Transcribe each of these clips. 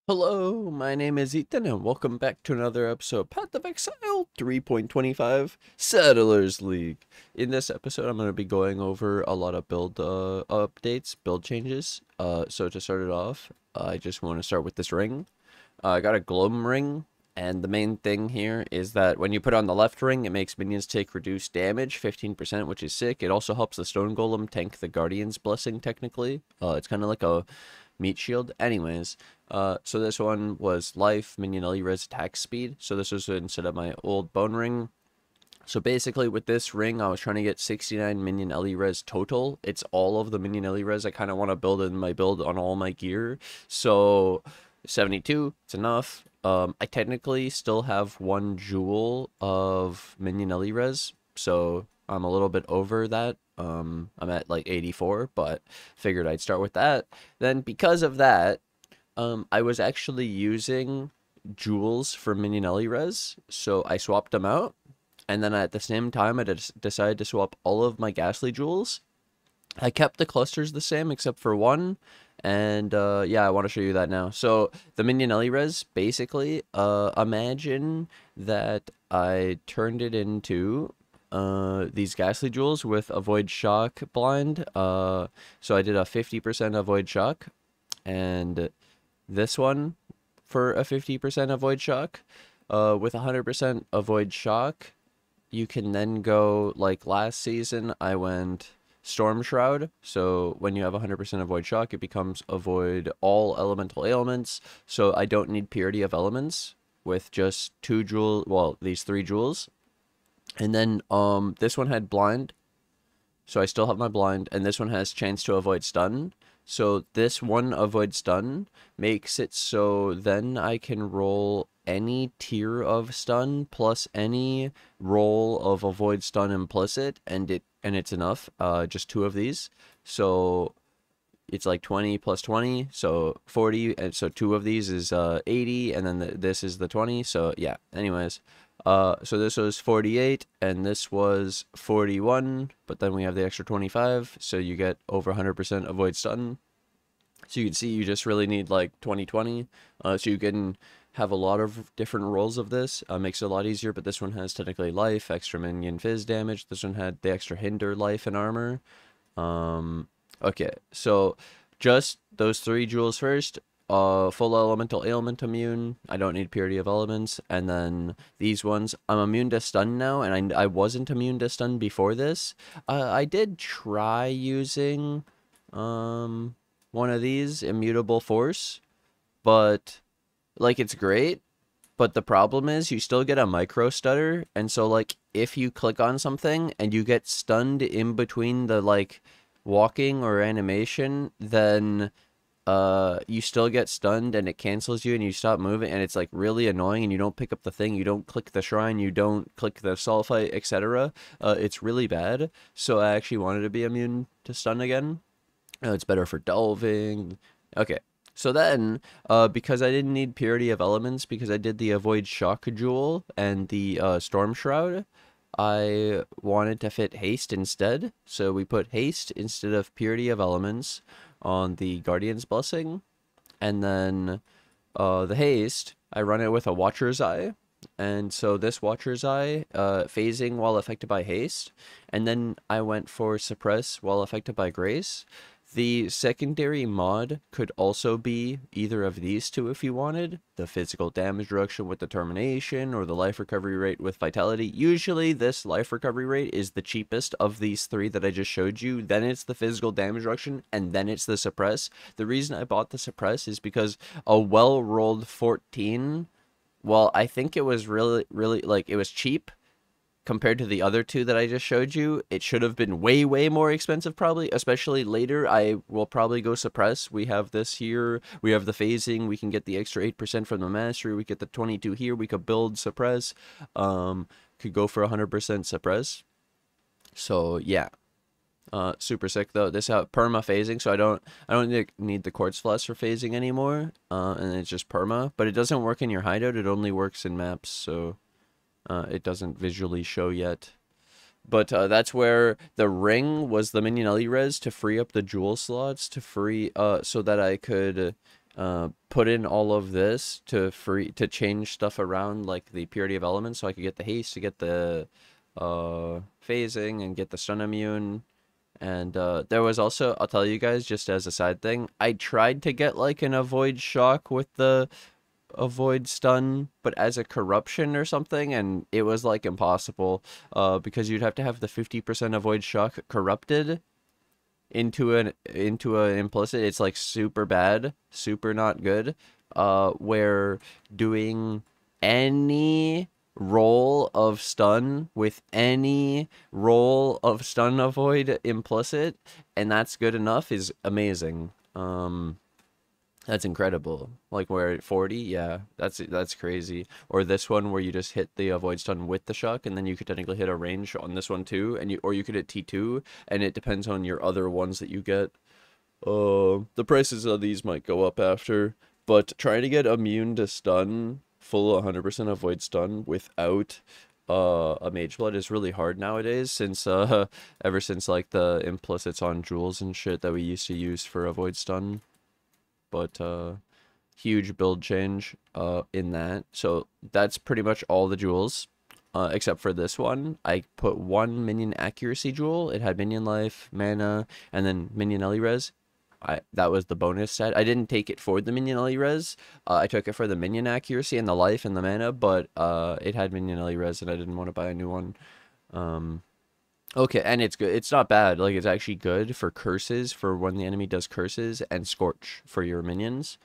Hello, my name is Ethan, and welcome back to another episode of Path of Exile 3.25 Settlers League. In this episode, I'm going to be going over a lot of build updates, build changes. So to start it off, I just want to start with this ring. I got a Gloam Ring, and the main thing here is that when you put on the left ring, it makes minions take reduced damage, 15%, which is sick. It also helps the Stone Golem tank the Guardian's Blessing, technically. It's kind of like a meat shield. Anyways, so this one was life, minion res attack speed. So this was instead of my old bone ring. So basically with this ring, I was trying to get 69 minion res total. It's all of the minion res I kind of want to build in my build on all my gear. So 72, it's enough. I technically still have one jewel of minion res, so I'm a little bit over that. I'm at like 84, but figured I'd start with that. Then because of that, I was actually using jewels for minion res, so I swapped them out. And then at the same time, I decided to swap all of my ghastly jewels. I kept the clusters the same except for one. And yeah, I want to show you that now. So the minion res, basically, imagine that I turned it into these ghastly jewels with avoid shock blind. So I did a 50% avoid shock, and this one for a 50% avoid shock. With 100% avoid shock, you can then go, like last season I went Storm Shroud. So when you have 100% avoid shock, it becomes avoid all elemental ailments. So I don't need purity of elements with just two jewels, well, these three jewels. And then this one had blind, so I still have my blind, and this one has chance to avoid stun. So this one avoid stun makes it so then I can roll any tier of stun plus any roll of avoid stun implicit, and it's enough. Just two of these, so it's like 20 plus 20, so 40, and so two of these is 80, and then this is the 20. So yeah, anyways, so this was 48 and this was 41, but then we have the extra 25, so you get over 100% avoid stun. So you can see you just really need like 20-20, so you can have a lot of different rolls of this. Makes it a lot easier, but this one has technically life, extra minion fizz damage. This one had the extra hinder life and armor. Okay, so just those three jewels first. Full elemental ailment immune. I don't need purity of elements. And then these ones, I'm immune to stun now, and I wasn't immune to stun before this. I did try using one of these, immutable force, but like it's great, but the problem is you still get a micro stutter, and so like if you click on something and you get stunned in between the like walking or animation, then you still get stunned and it cancels you and you stop moving, and it's like really annoying, and you don't pick up the thing, you don't click the shrine, you don't click the sulfite, etc. It's really bad. So I actually wanted to be immune to stun again. It's better for delving. Okay, so then because I didn't need purity of elements, because I did the avoid shock jewel and the storm shroud, I wanted to fit haste instead, so we put haste instead of purity of elements on the Guardian's Blessing. And then the haste, I run it with a Watcher's Eye, and so this Watcher's Eye phasing while affected by haste, and then I went for suppress while affected by grace. The secondary mod could also be either of these two if you wanted. The physical damage reduction with determination, or the life recovery rate with vitality. Usually this life recovery rate is the cheapest of these three that I just showed you. Then it's the physical damage reduction, and then it's the suppress. The reason I bought the suppress is because a well-rolled 14, well, I think it was really, like, it was cheap compared to the other two that I just showed you. It should have been way, way more expensive probably, especially later. I will probably go suppress. We have this here. We have the phasing. We can get the extra 8% from the mastery. We get the 22 here. We could build suppress. Could go for 100% suppress. So yeah. Super sick though. This has perma phasing, so I don't need the quartz flask for phasing anymore. And it's just perma, but it doesn't work in your hideout. It only works in maps, so it doesn't visually show yet. But that's where the ring was the minion res to free up the jewel slots to free so that I could put in all of this to change stuff around, like the purity of elements, so I could get the haste, to get the phasing, and get the stun immune. And there was also, I'll tell you guys just as a side thing, I tried to get like an avoid shock with the avoid stun, but as a corruption or something, and it was like impossible, because you'd have to have the 50% avoid shock corrupted into an implicit. It's like super bad, super not good, where doing any roll of stun with any roll of stun avoid implicit, and that's good enough, is amazing. That's incredible. Like, where at 40, yeah, that's crazy. Or this one where you just hit the avoid stun with the shock, and then you could technically hit a range on this one too, and or you could hit T2, and it depends on your other ones that you get. The prices of these might go up after, but trying to get immune to stun, full 100% avoid stun without a mage blood is really hard nowadays, since ever since like the implicits on jewels and shit that we used to use for avoid stun. But huge build change in that. So that's pretty much all the jewels, except for this one. I put one minion accuracy jewel. It had minion life, mana, and then minion res. That was the bonus set. I didn't take it for the minion res. I took it for the minion accuracy and the life and the mana, but it had minion res, and I didn't want to buy a new one. Okay, and it's good. It's not bad. Like, it's actually good for curses, for when the enemy does curses, and scorch for your minions.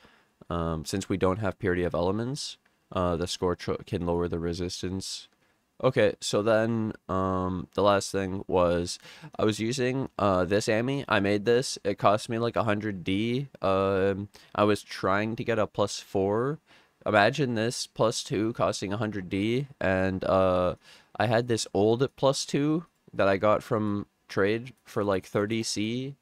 Since we don't have purity of elements, the scorch can lower the resistance. Okay, so then the last thing was, I was using this Ami. I made this. It cost me like 100D. I was trying to get a +4. Imagine this +2 costing 100D, and I had this old +2 that I got from trade for like 30C.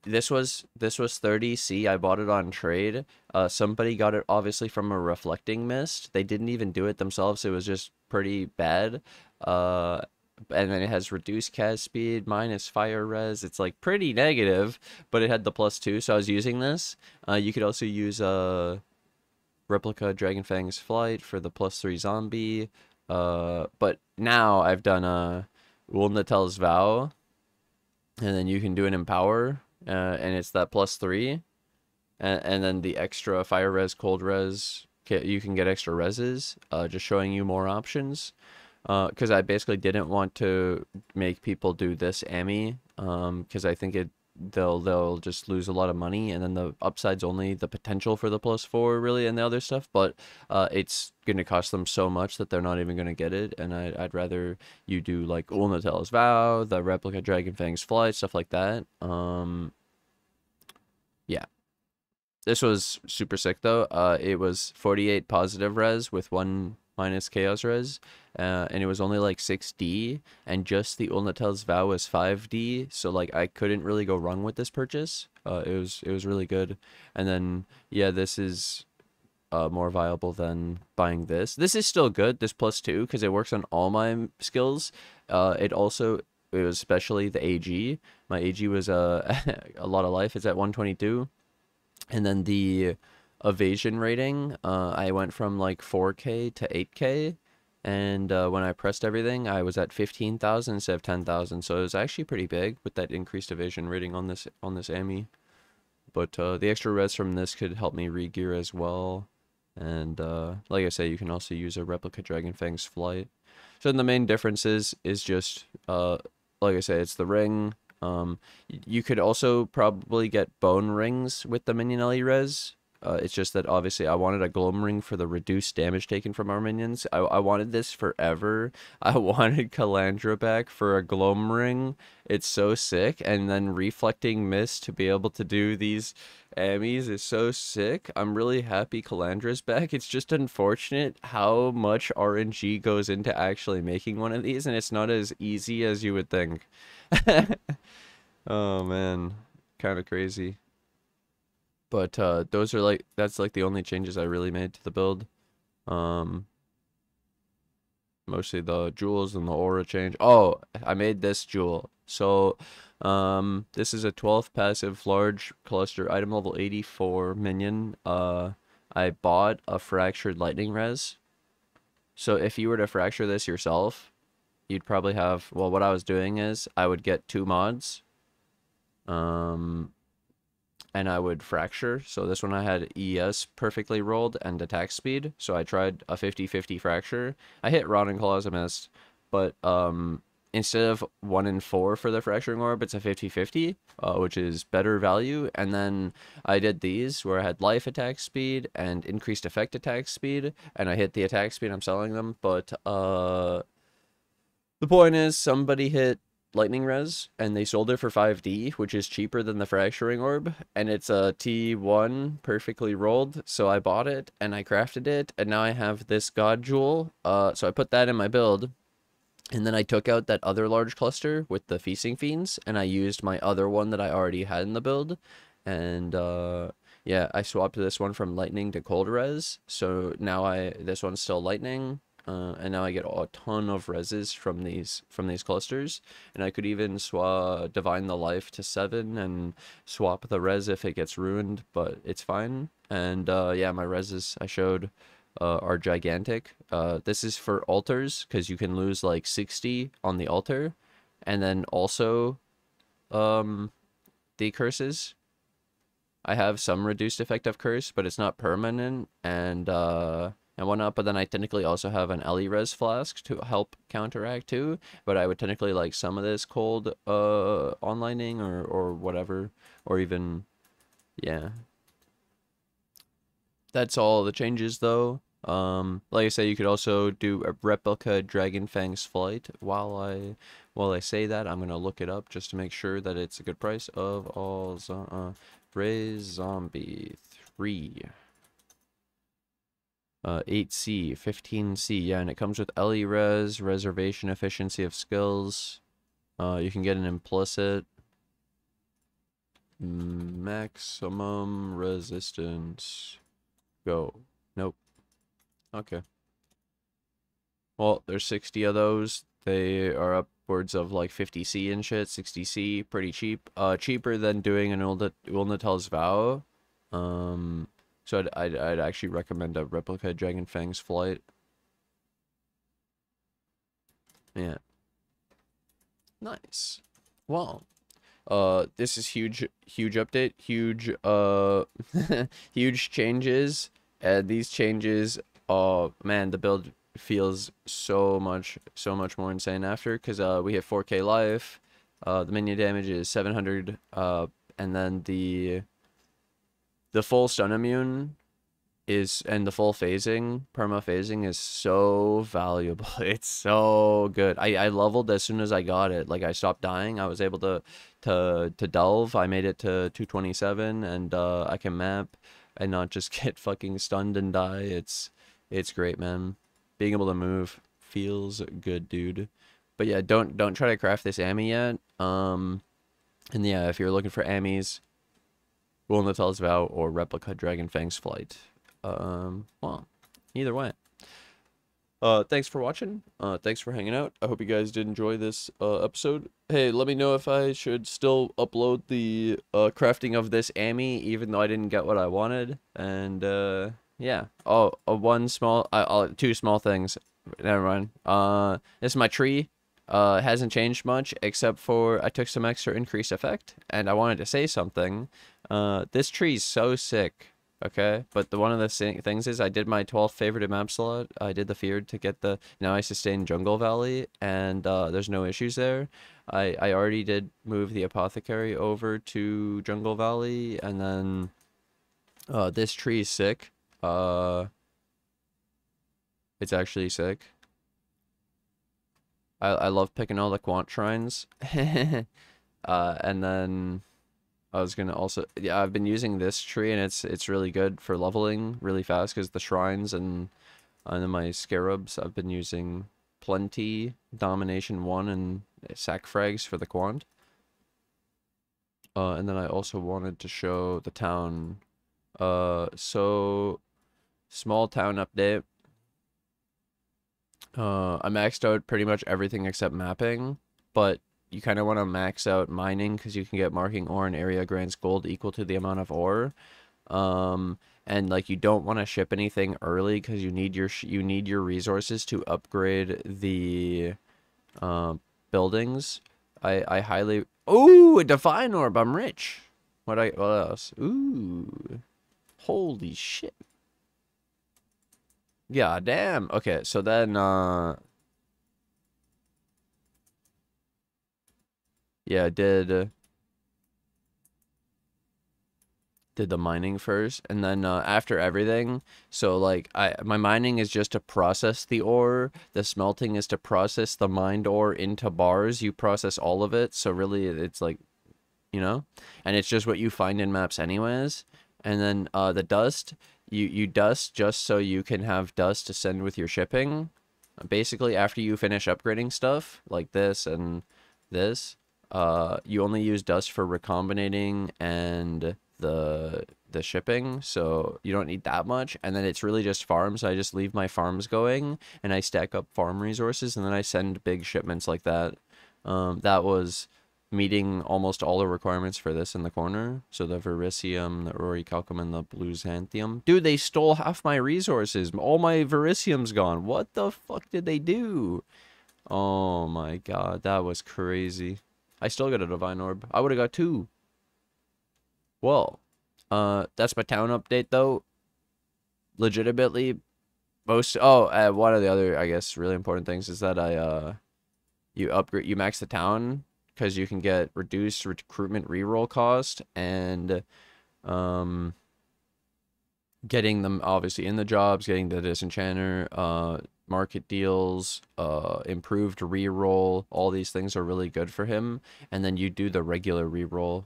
This was 30C. I bought it on trade. Somebody got it obviously from a reflecting mist. They didn't even do it themselves. It was just pretty bad. And then it has reduced cast speed, minus fire res. It's like pretty negative, but it had the +2, so I was using this. You could also use Replica Dragonfang's Flight for the +3 zombie. But now I've done Uul-netol's Vow, and then you can do an Empower, and it's that +3, and then the extra fire res, cold res, you can get extra reses, just showing you more options. Because I basically didn't want to make people do this Ami, because I think they'll just lose a lot of money, and then the upside's only the potential for the +4 really, and the other stuff, but it's gonna cost them so much that they're not even gonna get it. And I'd rather you do like Uul-netol's Vow, the Replica Dragonfang's Flight, stuff like that. Yeah, this was super sick though. It was 48 positive res with 1 minus chaos res, and it was only like 6D, and just the Uul-netol's Vow was 5D, so like I couldn't really go wrong with this purchase. It was really good. And then yeah, this is more viable than buying this. This is still good, this +2, because it works on all my skills. It was especially the AG. My AG was a lot of life. It's at 122, and then the evasion rating, I went from like 4K to 8K, and when I pressed everything, I was at 15,000 instead of 10,000, so it was actually pretty big with that increased evasion rating on this Ami. But the extra res from this could help me re-gear as well, and like I say, you can also use a Replica Dragonfang's Flight. So the main differences is just like I say, it's the ring. You could also probably get bone rings with the minion res. It's just that obviously I wanted a Gloam Ring for the reduced damage taken from our minions. I wanted this forever. I wanted Calandra back for a Gloam Ring. It's so sick. And then Reflecting Mist to be able to do these Amis is so sick. I'm really happy Calandra's back. It's just unfortunate how much RNG goes into actually making one of these, and it's not as easy as you would think. Oh man, kind of crazy. But those are like, that's like the only changes I really made to the build. Mostly the jewels and the aura change. Oh, I made this jewel. So This is a 12th passive large cluster item level 84 minion. I bought a fractured lightning res. So if you were to fracture this yourself, you'd probably have, well, what I was doing is I would get 2 mods. And I would fracture. So this one I had ES perfectly rolled and attack speed. So I tried a 50-50 fracture. I hit Rotting Claws, I missed. But instead of 1 in 4 for the fracturing orb, it's a 50-50, which is better value. And then I did these where I had life attack speed and increased effect attack speed. And I hit the attack speed, I'm selling them. But the point is somebody hit lightning res and they sold it for 5D, which is cheaper than the fracturing orb, and it's a T1 perfectly rolled. So I bought it and I crafted it, and now I have this god jewel. So I put that in my build, and then I took out that other large cluster with the feasting fiends, and I used my other one that I already had in the build. And yeah, I swapped this one from lightning to cold res, so now this one's still lightning. And now I get a ton of reses from these clusters, and I could even divine the life to 7 and swap the res if it gets ruined, but it's fine. And yeah, my reses I showed are gigantic. This is for altars because you can lose like 60 on the altar, and then also the curses. I have some reduced effective curse, but it's not permanent, and whatnot. But then I technically also have an res flask to help counteract too. But I would technically like some of this cold onlining or whatever, or even, yeah. That's all the changes though. Like I said, you could also do a Replica Dragonfang's flight. While I say that, I'm gonna look it up just to make sure that it's a good price. Of all Ray Zombie 3. 8C, 15C, yeah, and it comes with res, reservation efficiency of skills. You can get an implicit maximum resistance. Go. Nope. Okay. Well, there's 60 of those. They are upwards of like 50C and shit, 60C, pretty cheap. Cheaper than doing an Uul-netol's vow. So I'd actually recommend a Replica Dragonfang's flight. Yeah. Nice. Well, this is huge update, huge huge changes, and these changes, man, the build feels so much more insane after, because we hit 4K life, the minion damage is 700, and then the full stun immune and the full phasing, perma phasing is so valuable. It's so good. I leveled as soon as I got it. Like, I stopped dying. I was able to delve. I made it to 227, and I can map and not just get fucking stunned and die. It's great, man. Being able to move feels good, dude. But yeah, don't try to craft this Ami yet. And yeah, if you're looking for Amis, Uul-netol's Vow or Replica Dragonfang's Flight. Well, either way. Thanks for watching. Thanks for hanging out. I hope you guys did enjoy this episode. Hey, let me know if I should still upload the crafting of this Ami, even though I didn't get what I wanted. And yeah. Oh, two small things. Never mind. This is my tree. It hasn't changed much, except for I took some extra increased effect, and I wanted to say something. This tree is so sick, okay? But one of the things is I did my 12th favorite map slot. I did the feared to get the, now I sustain Jungle Valley, and there's no issues there. I already did move the apothecary over to Jungle Valley, and then this tree is sick. It's actually sick. I love picking all the quant shrines. And then I was gonna also, yeah, I've been using this tree, and it's really good for leveling really fast, because the shrines and then my Scarabs, I've been using plenty, domination 1 and sack frags for the quant. And then I also wanted to show the town. So small town update. I maxed out pretty much everything except mapping, but you kind of want to max out mining because you can get marking ore and area grants gold equal to the amount of ore. And like you don't want to ship anything early because you need your resources to upgrade the buildings. I highly Ooh, a divine orb. I'm rich. What else? Ooh. Holy shit. Yeah, damn. Okay, so then yeah, did the mining first, and then after everything, so like my mining is just to process the ore, the smelting is to process the mined ore into bars. You process all of it, so really it's like, you know, and it's just what you find in maps anyways. And then the dust, you dust just so you can have dust to send with your shipping. Basically, after you finish upgrading stuff like this and this, you only use dust for recombinating and the shipping, so you don't need that much. And then it's really just farms. I just leave my farms going and I stack up farm resources, and then I send big shipments like that. That was meeting almost all the requirements for this in the corner. So the vericium, the orichalcum, and the blue xanthium. Dude, they stole half my resources. All my vericium's gone. What the fuck did they do? Oh my god, that was crazy. I still got a divine orb. I would have got 2. Well, that's my town update though. Legitimately, one of the other, I guess, really important things is that you max the town because you can get reduced recruitment reroll cost, and getting them obviously in the jobs, getting the disenchanter, market deals, improved reroll. All these things are really good for him. And then you do the regular reroll.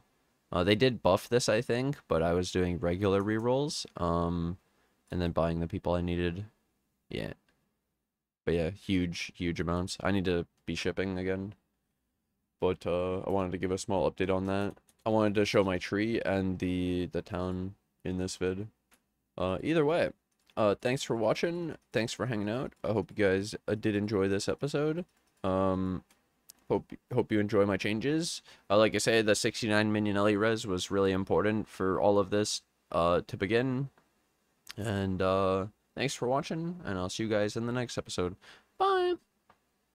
They did buff this, I think, but I was doing regular rerolls, and then buying the people I needed. Yeah. But yeah, huge amounts. I need to be shipping again. But I wanted to give a small update on that. I wanted to show my tree and the town in this vid. Either way, thanks for watching. Thanks for hanging out. I hope you guys did enjoy this episode. Hope you enjoy my changes. Like I say, the 69 minion res was really important for all of this to begin. And thanks for watching, and I'll see you guys in the next episode.